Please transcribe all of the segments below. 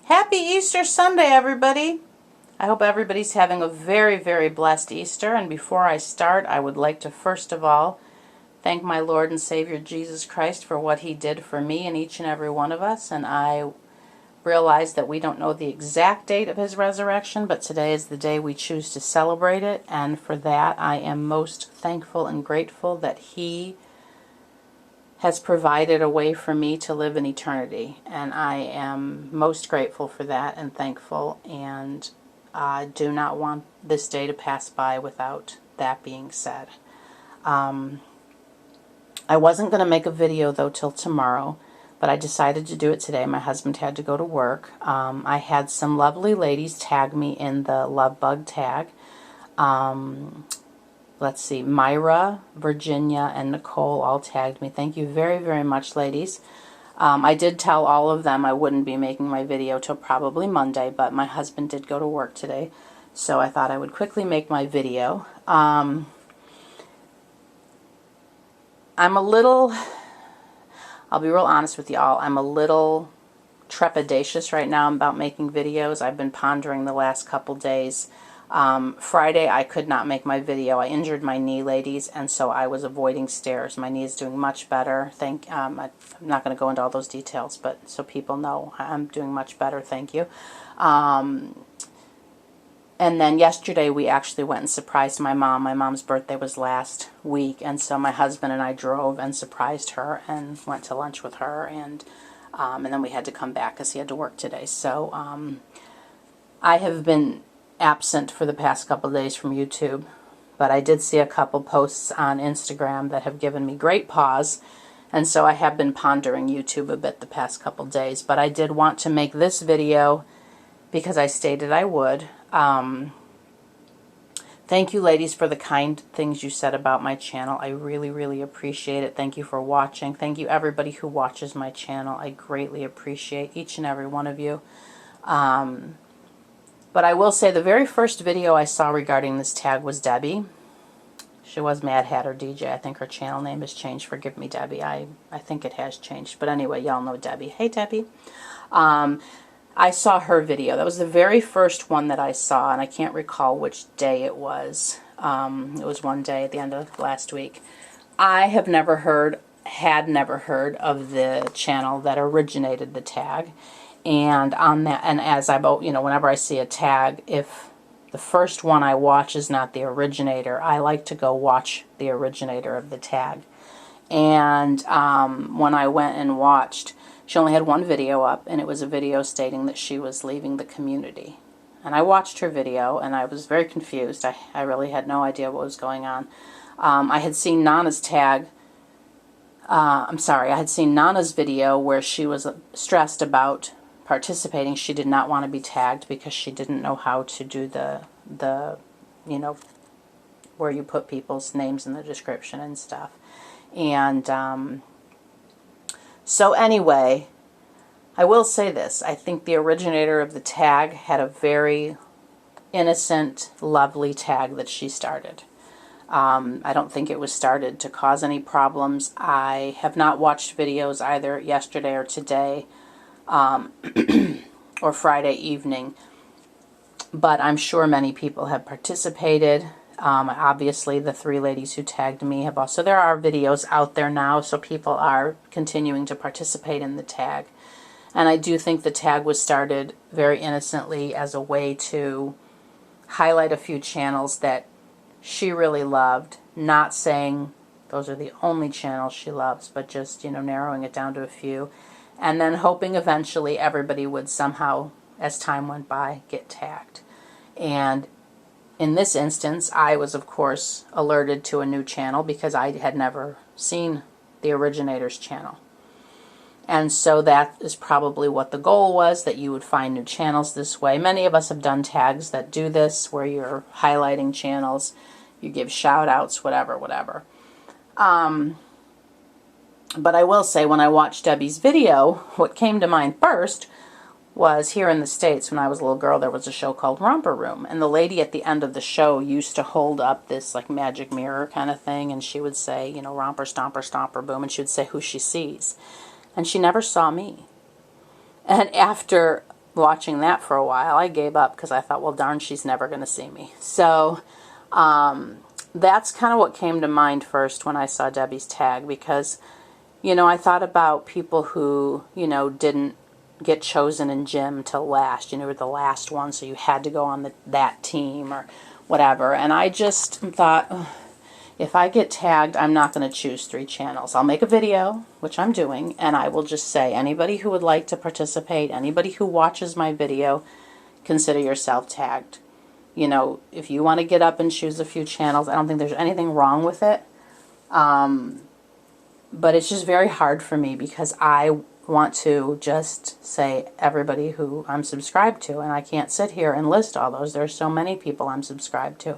Happy Easter Sunday, everybody. I hope everybody's having a very, very blessed Easter. And before I start, I would like to first of all thank my Lord and Savior Jesus Christ for what He did for me and each and every one of us. And I realize that we don't know the exact date of His resurrection, but today is the day we choose to celebrate it. And for that, I am most thankful and grateful that He has provided a way for me to live in eternity, and I am most grateful for that and thankful, and I do not want this day to pass by without that being said. I wasn't going to make a video though till tomorrow, but I decided to do it today. My husband had to go to work. I had some lovely ladies tag me in the Love Bug tag. Let's see, Myra, Virginia, and Nicole all tagged me. Thank you very, very much, ladies. I did tell all of them I wouldn't be making my video till probably Monday, but my husband did go to work today, so I thought I would quickly make my video. I'm a little, I'll be real honest with y'all, I'm a little trepidatious right now about making videos. I've been pondering the last couple days. Friday I could not make my video. I injured my knee, ladies, and so I was avoiding stairs. My knee is doing much better. I'm not going to go into all those details, but so people know I'm doing much better, thank you. And then yesterday we actually went and surprised my mom. My mom's birthday was last week, and so my husband and I drove and surprised her and went to lunch with her, and then we had to come back because he had to work today. So I have been absent for the past couple of days from YouTube, but I did see a couple posts on Instagram that have given me great pause, and so I have been pondering YouTube a bit the past couple of days, but I did want to make this video because I stated I would. Thank you, ladies, for the kind things you said about my channel. I really, really appreciate it. Thank you for watching. Thank you, everybody who watches my channel. I greatly appreciate each and every one of you. But I will say the very first video I saw regarding this tag was Debbie. She was Mad Hatter DJ. I think her channel name has changed. Forgive me, Debbie. I think it has changed. But anyway, y'all know Debbie. Hey, Debbie. I saw her video. That was the very first one that I saw, and I can't recall which day it was. It was one day at the end of last week. I have never heard, had never heard of the channel that originated the tag. And on that, and as I, whenever I see a tag, if the first one I watch is not the originator, I like to go watch the originator of the tag. And when I went and watched, she only had one video up, and it was a video stating that she was leaving the community. And I watched her video, and I was very confused. I really had no idea what was going on. I had seen Nana's tag. I had seen Nana's video where she was stressed about participating. She did not want to be tagged because she didn't know how to do the where you put people's names in the description and stuff. And so anyway, I will say this. I think the originator of the tag had a very innocent, lovely tag that she started. I don't think it was started to cause any problems. I have not watched videos either yesterday or today, or Friday evening, but I'm sure many people have participated. Obviously the three ladies who tagged me have also, there are videos out there now, so people are continuing to participate in the tag. And I do think the tag was started very innocently as a way to highlight a few channels that she really loved, not saying those are the only channels she loves, but just, narrowing it down to a few. And then hoping eventually everybody would somehow, as time went by, get tagged. And in this instance, I was, of course, alerted to a new channel because I had never seen the originator's channel. And so that is probably what the goal was, that you would find new channels this way. Many of us have done tags that do this, where you're highlighting channels, you give shout-outs, whatever. But I will say, when I watched Debbie's video, what came to mind first was here in the States, when I was a little girl, there was a show called Romper Room. And the lady at the end of the show used to hold up this like magic mirror kind of thing, and she would say, romper, stomper, stomper, boom, and she would say who she sees. And she never saw me. And after watching that for a while, I gave up because I thought, well, darn, she's never going to see me. So that's kind of what came to mind first when I saw Debbie's tag, because, you know, I thought about people who, you know, didn't get chosen in gym till last. You know, were the last one, so you had to go on that team or whatever. And I just thought, ugh, if I get tagged, I'm not going to choose 3 channels. I'll make a video, which I'm doing, and I will just say, anybody who would like to participate, anybody who watches my video, consider yourself tagged. You know, if you want to get up and choose a few channels, I don't think there's anything wrong with it. But it's just very hard for me because I want to just say everybody who I'm subscribed to, and I can't sit here and list all those. There's so many people I'm subscribed to.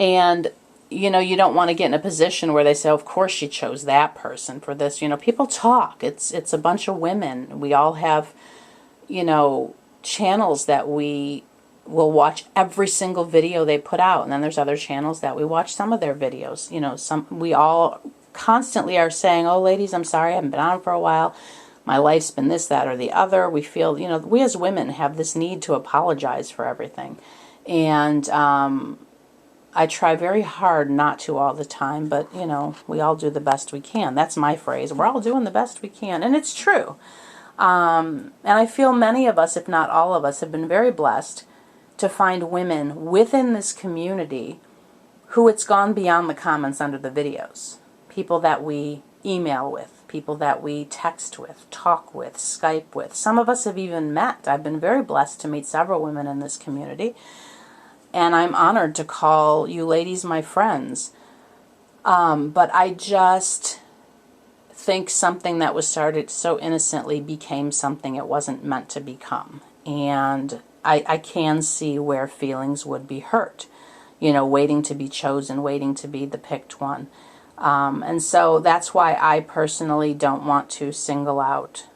And, you know, you don't want to get in a position where they say, oh, of course she chose that person for this. You know, people talk. It's a bunch of women. We all have, you know, channels that we will watch every single video they put out. And then there's other channels that we watch some of their videos. You know, we all constantly are saying, oh, ladies, I'm sorry, I haven't been on for a while. My life's been this, that, or the other. We feel, you know, we as women have this need to apologize for everything. And I try very hard not to all the time, but, you know, we all do the best we can. That's my phrase. We're all doing the best we can, and it's true. And I feel many of us, if not all of us, have been very blessed to find women within this community who it's gone beyond the comments under the videos. People that we email with, people that we text with, talk with, Skype with. Some of us have even met. I've been very blessed to meet several women in this community. And I'm honored to call you ladies my friends. But I just think something that was started so innocently became something it wasn't meant to become. And I can see where feelings would be hurt. You know, waiting to be chosen, waiting to be the picked one. And so that's why I personally don't want to single out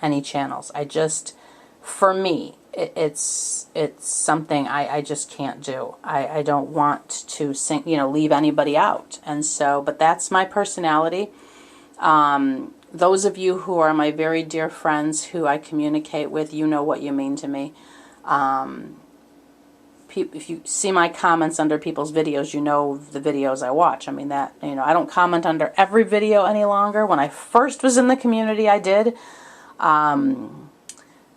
any channels. I just, for me, it's something I just can't do. I don't want to leave anybody out. And so, but that's my personality. Those of you who are my very dear friends who I communicate with, you know what you mean to me. If you see my comments under people's videos, you know the videos I watch. I mean, that, you know, I don't comment under every video any longer. When I first was in the community, I did.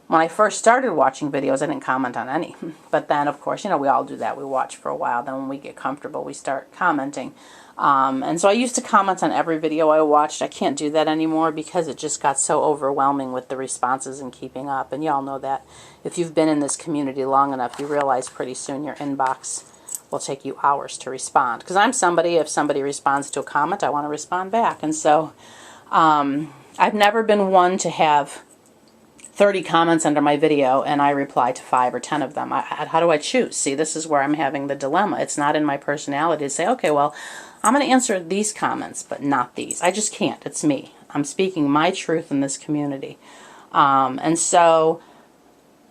When I first started watching videos, I didn't comment on any. But then, of course, you know, we all do that. We watch for a while. Then when we get comfortable, we start commenting. And so I used to comment on every video I watched. I can't do that anymore because it just got so overwhelming with the responses and keeping up. And y'all know that if you've been in this community long enough, you realize pretty soon your inbox will take you hours to respond. Because I'm somebody, if somebody responds to a comment, I want to respond back. And so I've never been one to have 30 comments under my video and I reply to 5 or 10 of them. How do I choose? See, this is where I'm having the dilemma. It's not in my personality to say, okay, well, I'm going to answer these comments, but not these. I just can't. It's me. I'm speaking my truth in this community. And so,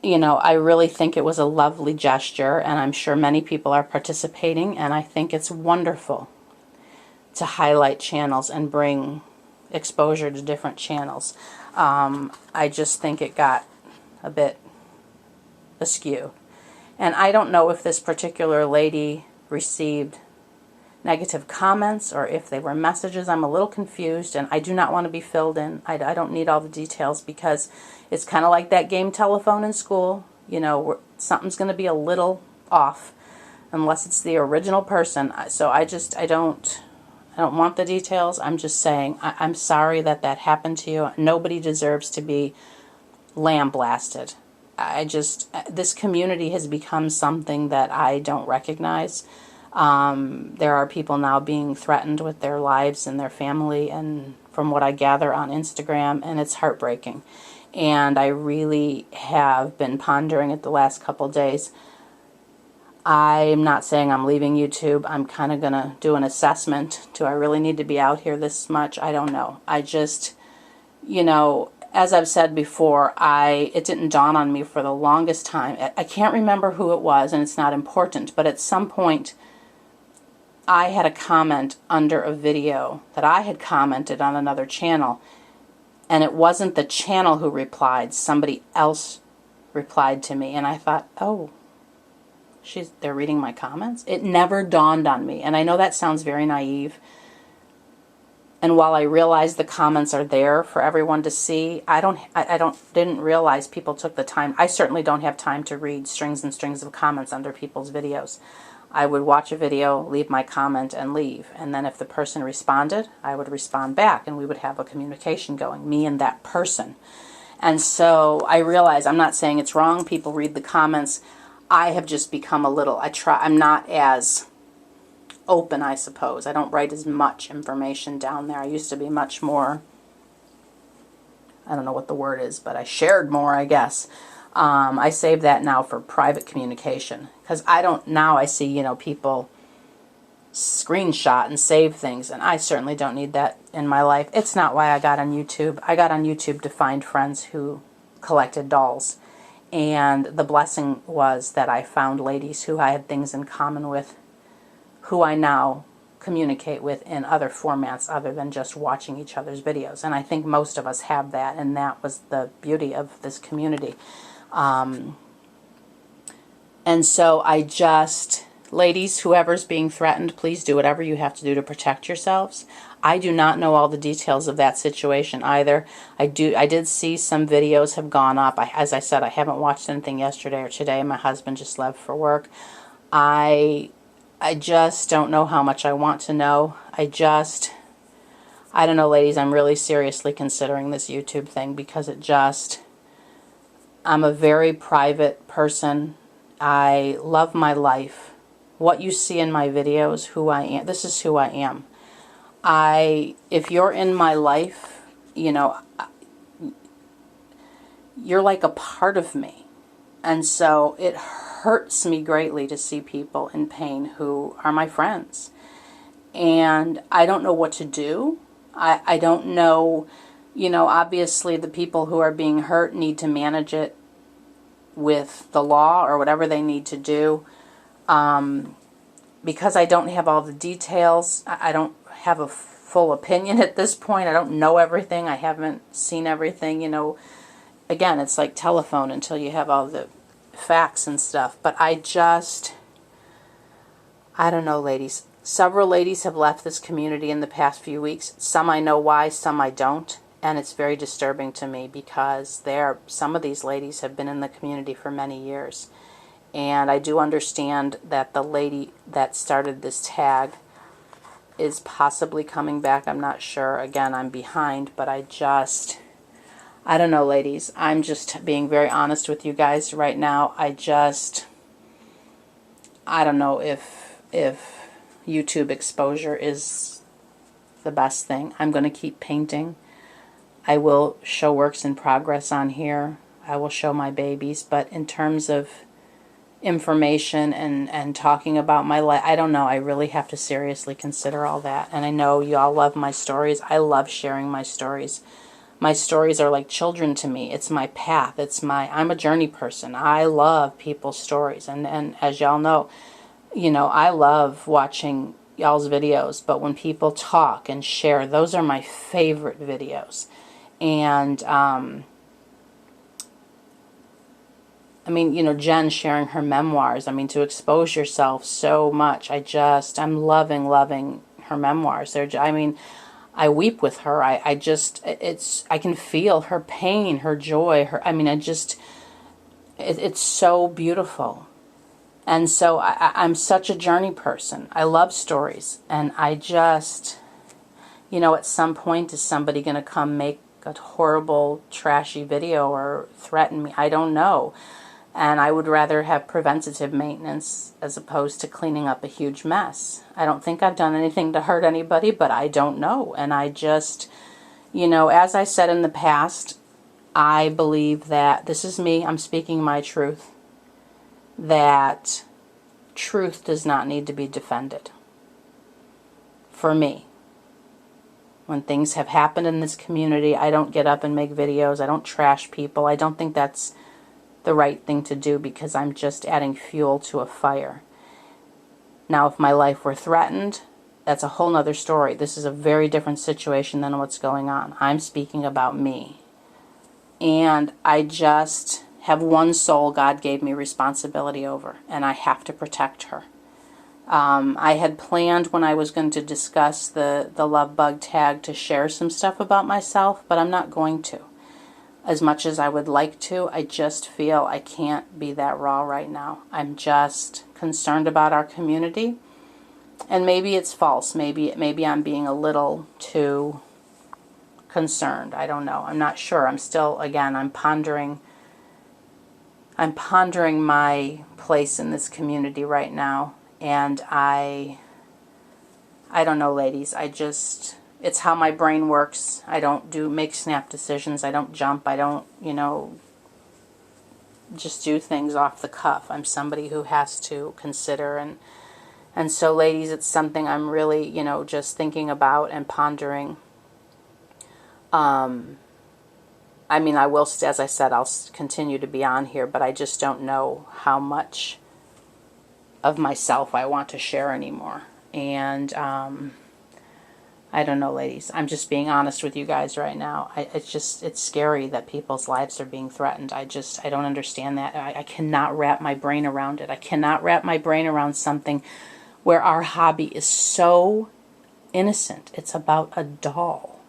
you know, I really think it was a lovely gesture, and I'm sure many people are participating, and I think it's wonderful to highlight channels and bring exposure to different channels. I just think it got a bit askew. And I don't know if this particular lady received negative comments or if they were messages. I'm a little confused, and I do not want to be filled in. I don't need all the details because it's kind of like that game telephone in school. You know, something's going to be a little off unless it's the original person. So I don't want the details. I'm just saying I'm sorry that happened to you. Nobody deserves to be lambasted. This community has become something that I don't recognize. There are people now being threatened with their lives and their family, and from what I gather on Instagram, and it's heartbreaking. And I really have been pondering it the last couple days. I'm not saying I'm leaving YouTube. I'm kind of going to do an assessment. Do I really need to be out here this much? I don't know. I just, you know, as I've said before, it didn't dawn on me for the longest time. I can't remember who it was, and it's not important, but at some point I had a comment under a video that I had commented on another channel, And it wasn't the channel who replied. Somebody else replied to me. And I thought, oh, they're reading my comments? It never dawned on me. And I know that sounds very naive. And while I realize the comments are there for everyone to see, I didn't realize people took the time. I certainly don't have time to read strings and strings of comments under people's videos. I would watch a video, leave my comment, and leave. And then if the person responded, I would respond back, and we would have a communication going, me and that person. And so I realize, I'm not saying it's wrong, people read the comments. I have just become a little, I'm not as open, I suppose. I don't write as much information down there. I used to be much more, I don't know what the word is, but I shared more, I guess. I save that now for private communication, because now I see, people screenshot and save things, and I certainly don't need that in my life. It's not why I got on YouTube. I got on YouTube to find friends who collected dolls, and the blessing was that I found ladies who I had things in common with, who I now communicate with in other formats other than just watching each other's videos. And I think most of us have that, and that was the beauty of this community. And so ladies, whoever's being threatened, please do whatever you have to do to protect yourselves. I do not know all the details of that situation either. I did see some videos have gone up. As I said, I haven't watched anything yesterday or today. My husband just left for work. I just don't know how much I want to know. I don't know, ladies, I'm really seriously considering this YouTube thing, because I'm a very private person. I love my life. What you see in my videos, who I am, this is who I am. If you're in my life, you're like a part of me. And so it hurts me greatly to see people in pain who are my friends. And I don't know what to do. I don't know, obviously the people who are being hurt need to manage it with the law or whatever they need to do. Because I don't have all the details, I don't have a full opinion at this point. I don't know everything. I haven't seen everything, Again, it's like telephone until you have all the facts and stuff. But I don't know, ladies. Several ladies have left this community in the past few weeks. Some I know why, some I don't. And it's very disturbing to me, because some of these ladies have been in the community for many years. And I do understand that the lady that started this tag is possibly coming back. I'm not sure. Again, I'm behind, but I don't know, ladies. I'm just being very honest with you guys right now. I don't know if YouTube exposure is the best thing. I'm going to keep painting. I will show works in progress on here. I will show my babies. But in terms of information and talking about my life, I don't know. I really have to seriously consider all that. And I know you all love my stories. I love sharing my stories. My stories are like children to me. It's my path. I'm a journey person. I love people's stories. And as y'all know, I love watching y'all's videos. But when people talk and share, those are my favorite videos. And, Jen sharing her memoirs. To expose yourself so much. I'm loving her memoirs. I weep with her. I can feel her pain, her joy, it's so beautiful. And so I'm such a journey person. I love stories. And at some point, is somebody going to come make a horrible, trashy video or threaten me? I don't know. And I would rather have preventative maintenance as opposed to cleaning up a huge mess. I don't think I've done anything to hurt anybody, but I don't know. And as I said in the past, I believe that, this is me, I'm speaking my truth, that truth does not need to be defended. For me. When things have happened in this community, I don't get up and make videos. I don't trash people. I don't think that's the right thing to do, because I'm just adding fuel to a fire. Now, if my life were threatened, that's a whole nother story. This is a very different situation than what's going on. I'm speaking about me. And I just have one soul God gave me responsibility over, and I have to protect her. I had planned when I was going to discuss the love bug tag to share some stuff about myself, but I'm not going to. As much as I would like to, I just feel I can't be that raw right now. I'm just concerned about our community. And maybe it's false. Maybe I'm being a little too concerned. I don't know. I'm not sure. I'm still, again, I'm pondering my place in this community right now. And I don't know, ladies. It's how my brain works. I don't make snap decisions. I don't jump. I don't, just do things off the cuff. I'm somebody who has to consider. And so, ladies, it's something I'm really, just thinking about and pondering. I mean, I will, as I said, I'll continue to be on here, but I just don't know how much of myself I want to share anymore. And I don't know, ladies. I'm just being honest with you guys right now. It's scary that people's lives are being threatened. I don't understand that. I cannot wrap my brain around it. I cannot wrap my brain around something where our hobby is so innocent. It's about a doll.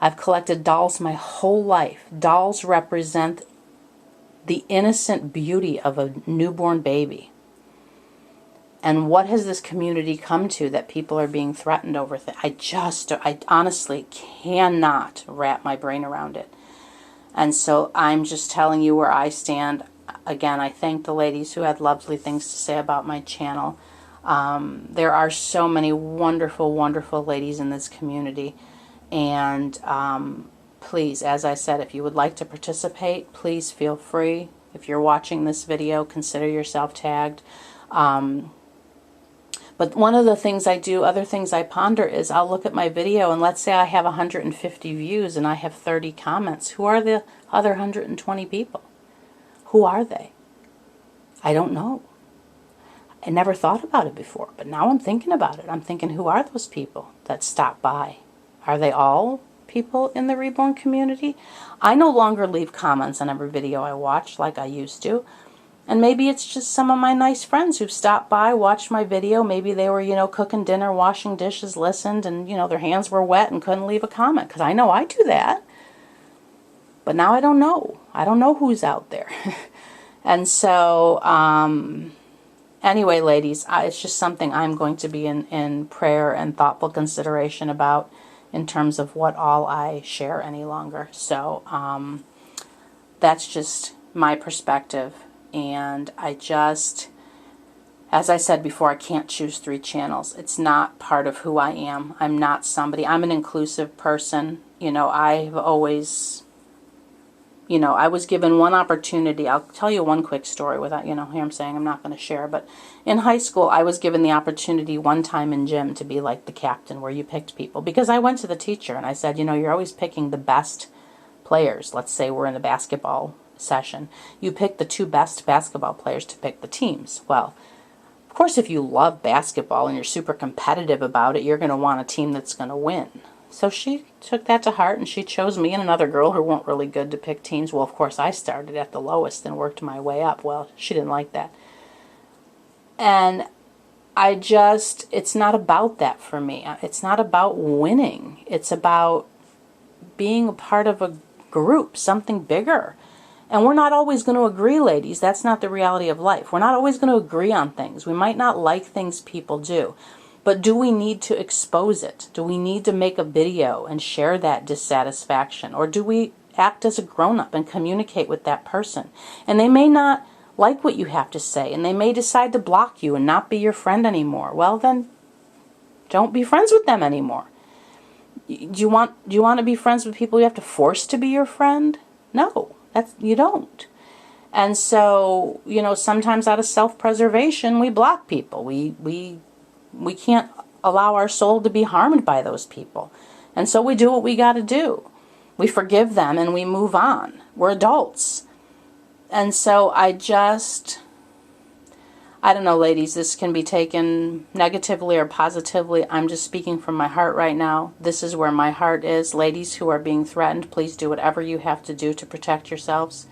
I've collected dolls my whole life. Dolls represent the innocent beauty of a newborn baby. And what has this community come to that people are being threatened over things? I honestly cannot wrap my brain around it. And so I'm just telling you where I stand. Again, I thank the ladies who had lovely things to say about my channel. There are so many wonderful, wonderful ladies in this community. And please, as I said, if you would like to participate, please feel free. If you're watching this video, consider yourself tagged. But one of the things I do, other things I ponder is I'll look at my video and let's say I have 150 views and I have 30 comments. Who are the other 120 people? Who are they? I don't know. I never thought about it before, but now I'm thinking about it. I'm thinking, who are those people that stop by? Are they all people in the reborn community? I no longer leave comments on every video I watch like I used to. And maybe it's just some of my nice friends who've stopped by, watched my video. Maybe they were, cooking dinner, washing dishes, listened, and, their hands were wet and couldn't leave a comment. Because I know I do that. But now I don't know. I don't know who's out there. And so, anyway, ladies, it's just something I'm going to be in prayer and thoughtful consideration about in terms of what all I share any longer. So, that's just my perspective. And as I said before, I can't choose 3 channels. It's not part of who I am. I'm not somebody. I'm an inclusive person. I've always, I was given one opportunity. I'll tell you one quick story without, here I'm saying I'm not going to share. But in high school, I was given the opportunity one time in gym to be like the captain where you picked people. Because I went to the teacher and I said, you're always picking the best players. Let's say we're in a basketball session. You pick the 2 best basketball players to pick the teams. Well, of course, if you love basketball and you're super competitive about it, you're going to want a team that's going to win. So she took that to heart and she chose me and another girl who weren't really good to pick teams. Well, of course, I started at the lowest and worked my way up. Well, she didn't like that. And it's not about that for me. It's not about winning. It's about being a part of a group, something bigger. And we're not always going to agree, ladies. That's not the reality of life. We're not always going to agree on things. We might not like things people do. But do we need to expose it? Do we need to make a video and share that dissatisfaction? Or do we act as a grown-up and communicate with that person? And they may not like what you have to say, and they may decide to block you and not be your friend anymore. Well, then, don't be friends with them anymore. Do you want to be friends with people you have to force to be your friend? No. You don't. And so, sometimes out of self-preservation, we block people. We can't allow our soul to be harmed by those people. And so we do what we got to do. We forgive them and we move on. We're adults. And so I I don't know, ladies, this can be taken negatively or positively. I'm just speaking from my heart right now. This is where my heart is. Ladies who are being threatened, please do whatever you have to do to protect yourselves.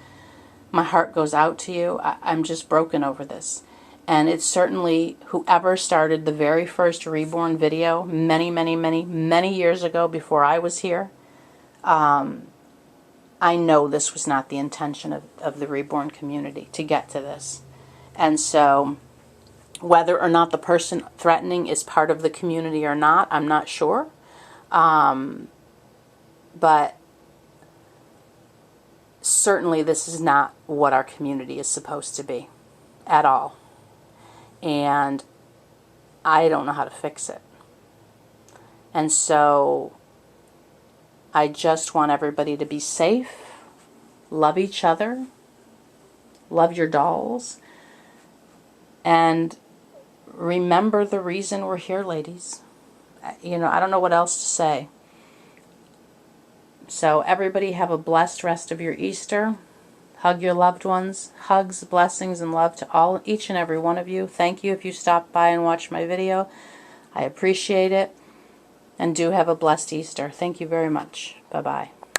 My heart goes out to you. I'm just broken over this. And it's certainly whoever started the very first Reborn video many, many, many, many years ago before I was here. I know this was not the intention of the Reborn community to get to this. And so whether or not the person threatening is part of the community or not, I'm not sure. But certainly this is not what our community is supposed to be at all. And I don't know how to fix it. And so I just want everybody to be safe, love each other, love your dolls, and remember the reason we're here, ladies. You know, I don't know what else to say. So everybody have a blessed rest of your Easter. Hug your loved ones. Hugs, blessings, and love to each and every one of you. Thank you if you stopped by and watched my video. I appreciate it. And do have a blessed Easter. Thank you very much. Bye-bye.